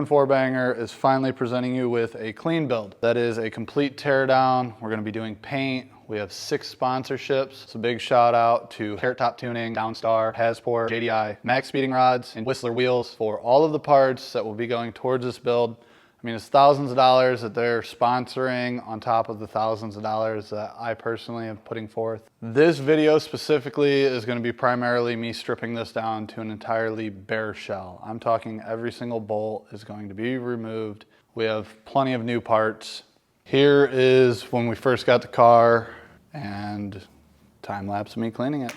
RUINED4BANGER is finally presenting you with a clean build. That is a complete teardown. We're gonna be doing paint. We have 6 sponsorships. So big shout out to Carrot Top Tuning, Downstar, Hasport, JDI, Max Speeding Rods, and Whistler Wheels for all of the parts that will be going towards this build. I mean, it's thousands of dollars that they're sponsoring on top of the thousands of dollars that I personally am putting forth. This video specifically is going to be primarily me stripping this down to an entirely bare shell. I'm talking every single bolt is going to be removed. We have plenty of new parts. Here is when we first got the car and time lapse of me cleaning it.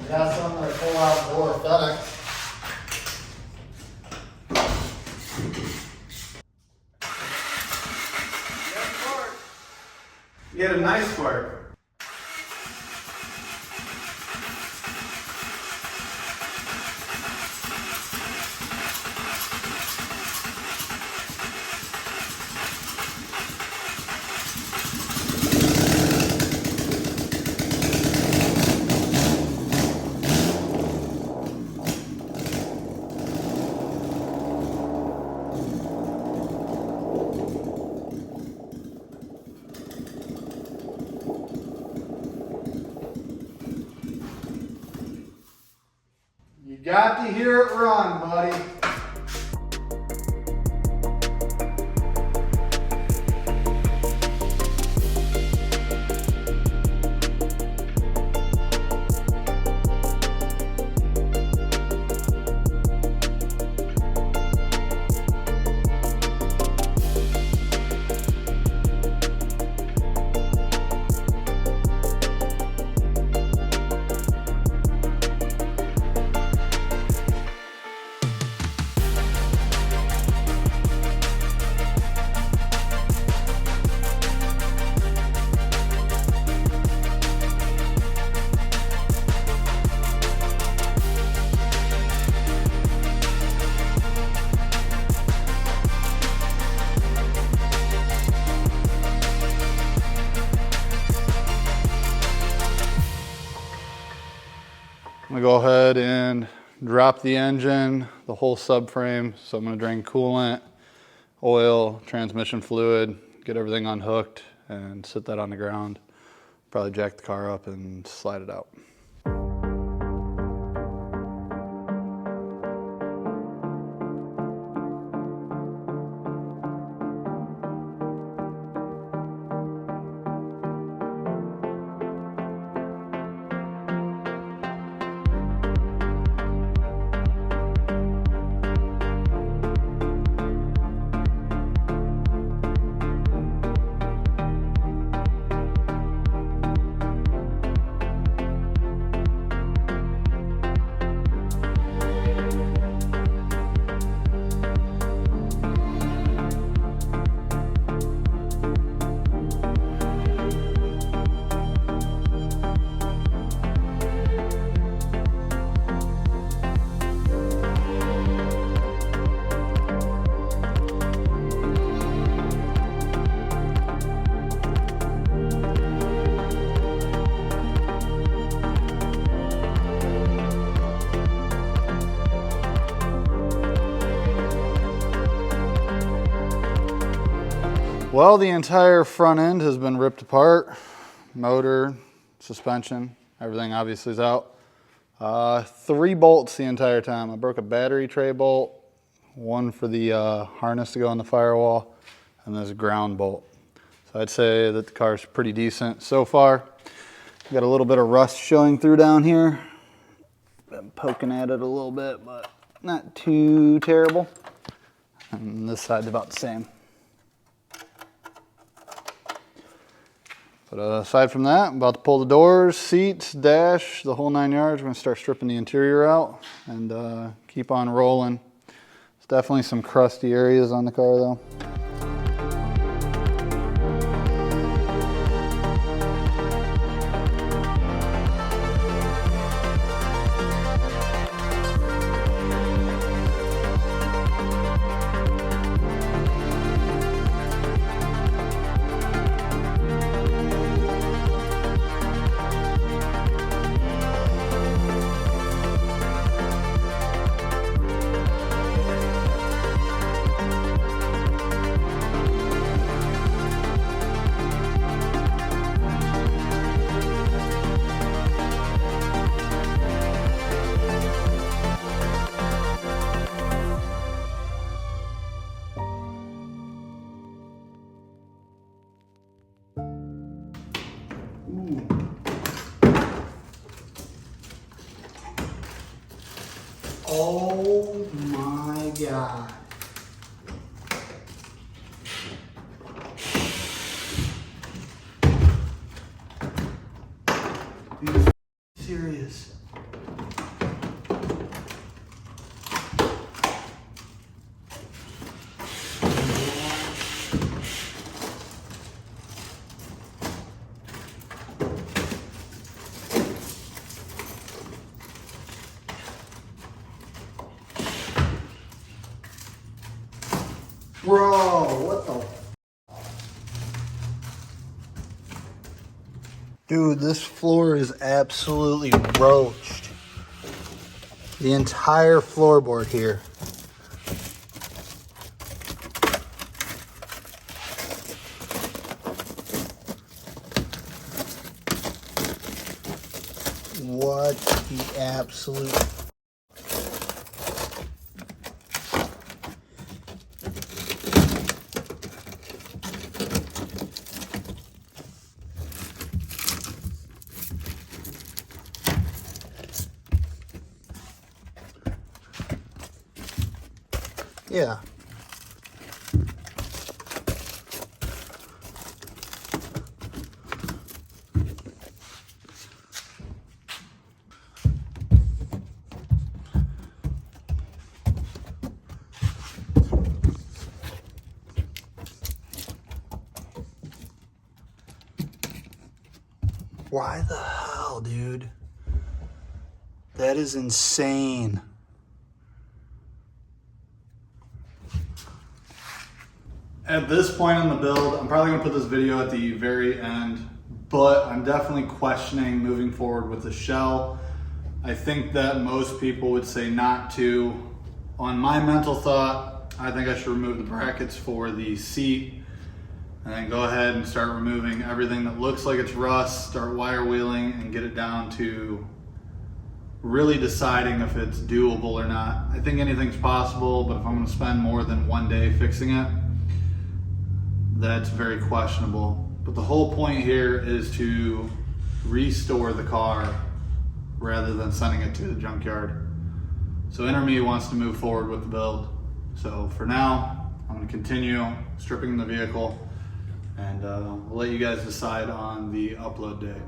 We got some that are full outdoor FedEx. You get a nice squirt. You got to hear it run, buddy. I'm gonna go ahead and drop the engine, the whole subframe. So I'm gonna drain coolant, oil, transmission fluid, get everything unhooked and sit that on the ground. Probably jack the car up and slide it out. Well, the entire front end has been ripped apart. Motor, suspension, everything obviously is out. 3 bolts the entire time. I broke a battery tray bolt, one for the harness to go on the firewall, and there's a ground bolt. So I'd say that the car's pretty decent so far. Got a little bit of rust showing through down here. Been poking at it a little bit, but not too terrible. And this side's about the same. But aside from that, I'm about to pull the doors, seats, dash, the whole 9 yards. We're gonna start stripping the interior out and keep on rolling. There's definitely some crusty areas on the car though. Oh my God. Are you serious? Bro, what the? Dude, this floor is absolutely roached. The entire floorboard here. What the absolute... Yeah. Why the hell, dude? That is insane. At this point in the build, I'm probably gonna put this video at the very end, but I'm definitely questioning moving forward with the shell. I think that most people would say not to. On my mental thought, I think I should remove the brackets for the seat and then go ahead and start removing everything that looks like it's rust, start wire wheeling and get it down to really deciding if it's doable or not. I think anything's possible, but if I'm gonna spend more than 1 day fixing it, that's very questionable. But the whole point here is to restore the car rather than sending it to the junkyard. So Interme wants to move forward with the build. So for now, I'm gonna continue stripping the vehicle and we'll let you guys decide on the upload day.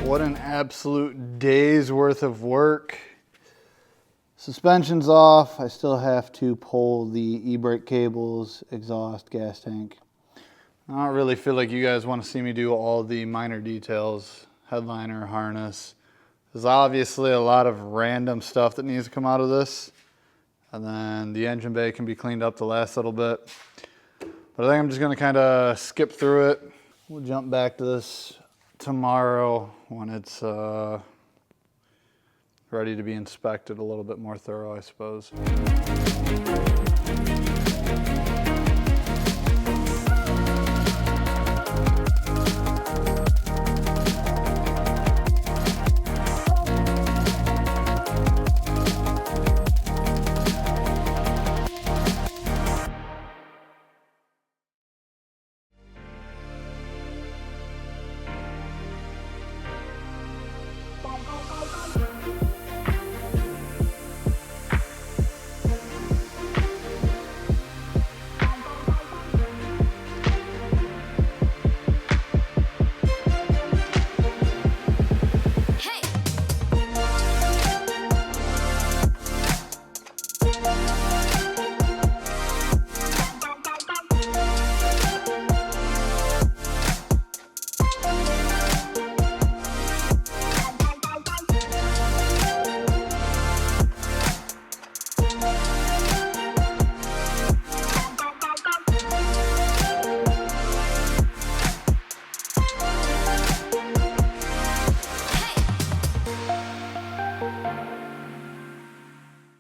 What an absolute day's worth of work. Suspension's off. I still have to pull the e-brake cables, exhaust, gas tank. I don't really feel like you guys want to see me do all the minor details. Headliner, harness. There's obviously a lot of random stuff that needs to come out of this. And then the engine bay can be cleaned up the last little bit. But I think I'm just going to kind of skip through it. We'll jump back to this tomorrow when it's ready to be inspected a little bit more thorough, I suppose.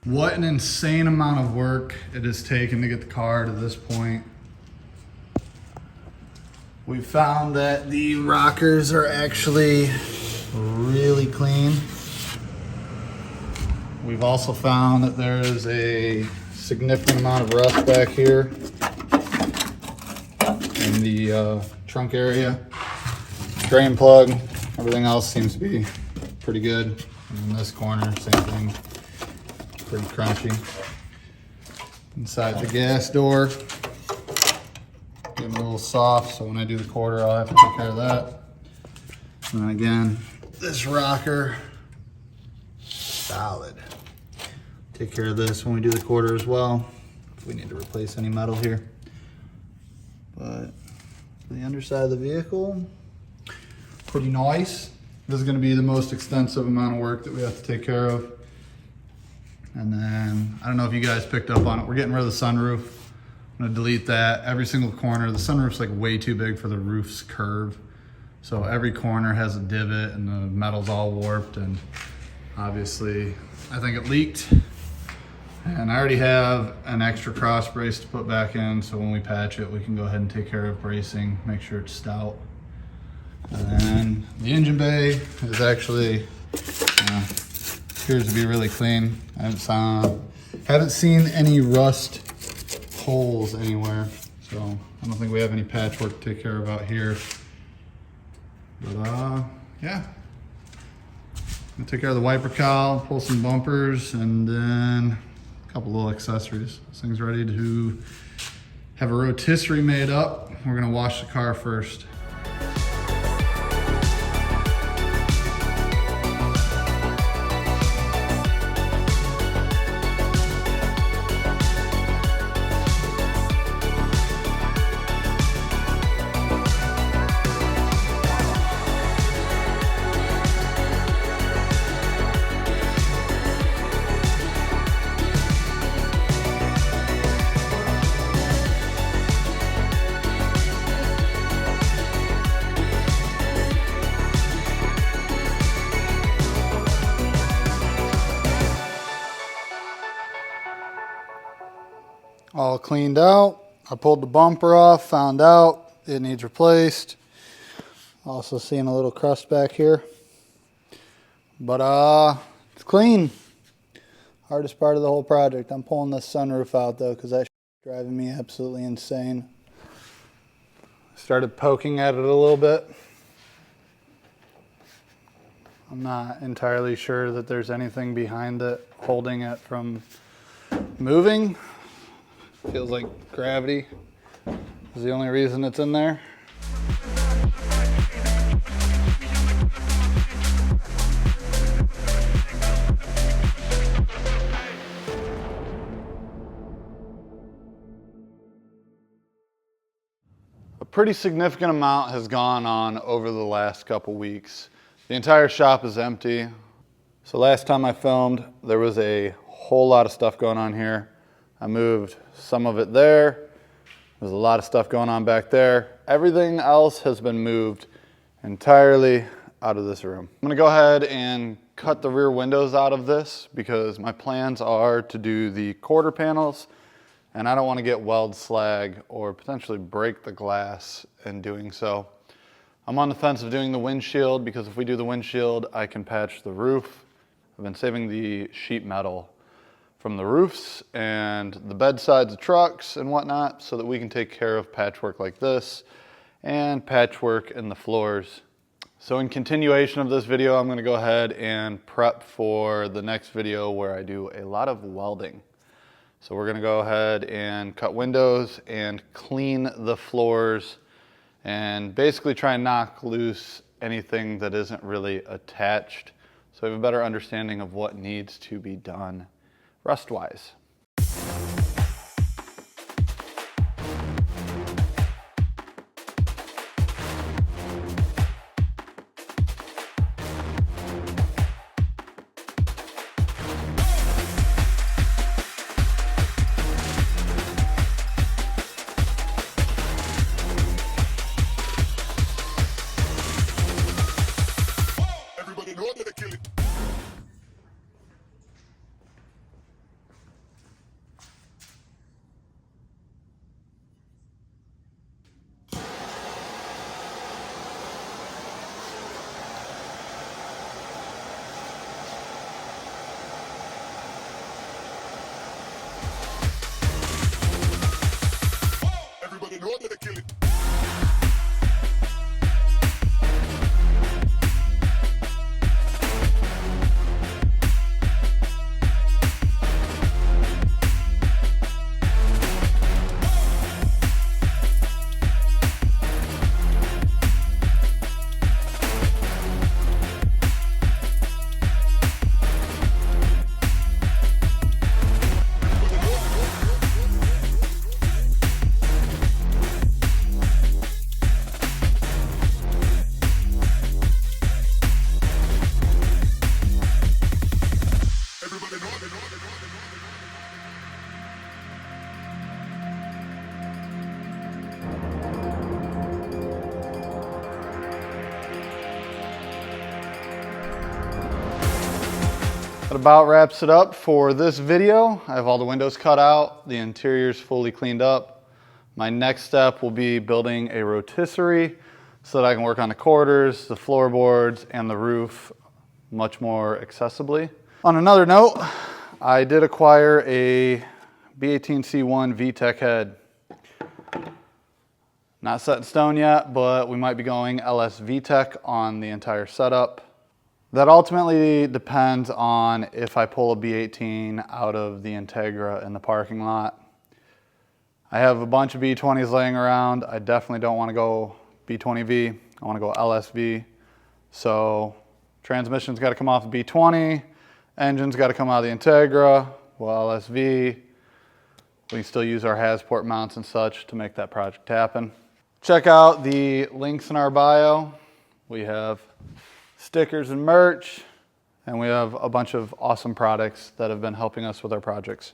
What an insane amount of work it has taken to get the car to this point. We found that the rockers are actually really clean. We've also found that there is a significant amount of rust back here in the trunk area. Drain plug, everything else seems to be pretty good. And in this corner, same thing. Pretty crunchy. Inside the gas door, getting a little soft, so when I do the quarter, I'll have to take care of that. And then again, this rocker, solid. Take care of this when we do the quarter as well, if we need to replace any metal here. But for the underside of the vehicle, pretty nice. This is going to be the most extensive amount of work that we have to take care of. And then, I don't know if you guys picked up on it, we're getting rid of the sunroof. I'm gonna delete that. Every single corner, the sunroof's like way too big for the roof's curve. So every corner has a divot and the metal's all warped, and obviously I think it leaked. And I already have an extra cross brace to put back in, so when we patch it, we can go ahead and take care of bracing, make sure it's stout. And then the engine bay is actually, appears to be really clean. I haven't seen any rust holes anywhere, so I don't think we have any patchwork to take care of out here. But yeah, I'm gonna take care of the wiper cowl, pull some bumpers, and then a couple little accessories. This thing's ready to have a rotisserie made up. We're gonna wash the car first. All cleaned out. I pulled the bumper off, found out it needs replaced. Also seeing a little crust back here. But it's clean. Hardest part of the whole project. I'm pulling this sunroof out though, because that's driving me absolutely insane. Started poking at it a little bit. I'm not entirely sure that there's anything behind it holding it from moving. Feels like gravity is the only reason it's in there. pretty significant amount has gone on over the last couple weeks. The entire shop is empty. So last time I filmed, there was a whole lot of stuff going on here. I moved some of it there. There's a lot of stuff going on back there. Everything else has been moved entirely out of this room. I'm gonna go ahead and cut the rear windows out of this because my plans are to do the quarter panels, and I don't want to get weld slag or potentially break the glass in doing so. I'm on the fence of doing the windshield because if we do the windshield, I can patch the roof. I've been saving the sheet metal from the roofs and the bedsides of trucks and whatnot so that we can take care of patchwork like this and patchwork in the floors. So in continuation of this video, I'm gonna go ahead and prep for the next video where I do a lot of welding. So we're gonna go ahead and cut windows and clean the floors and basically try and knock loose anything that isn't really attached so I have a better understanding of what needs to be done rust-wise. That about wraps it up for this video. I have all the windows cut out, the interior's fully cleaned up. My next step will be building a rotisserie so that I can work on the quarters, the floorboards, and the roof much more accessibly. On another note, I did acquire a B18C1 VTEC head. Not set in stone yet, but we might be going LS VTEC on the entire setup. That ultimately depends on if I pull a B18 out of the Integra in the parking lot. I have a bunch of B20s laying around. I definitely don't want to go B20V. I want to go LSV. So transmission's got to come off the B20. Engine's got to come out of the Integra. Well, LSV. We can still use our Hasport mounts and such to make that project happen. Check out the links in our bio. We have stickers and merch, and we have a bunch of awesome products that have been helping us with our projects.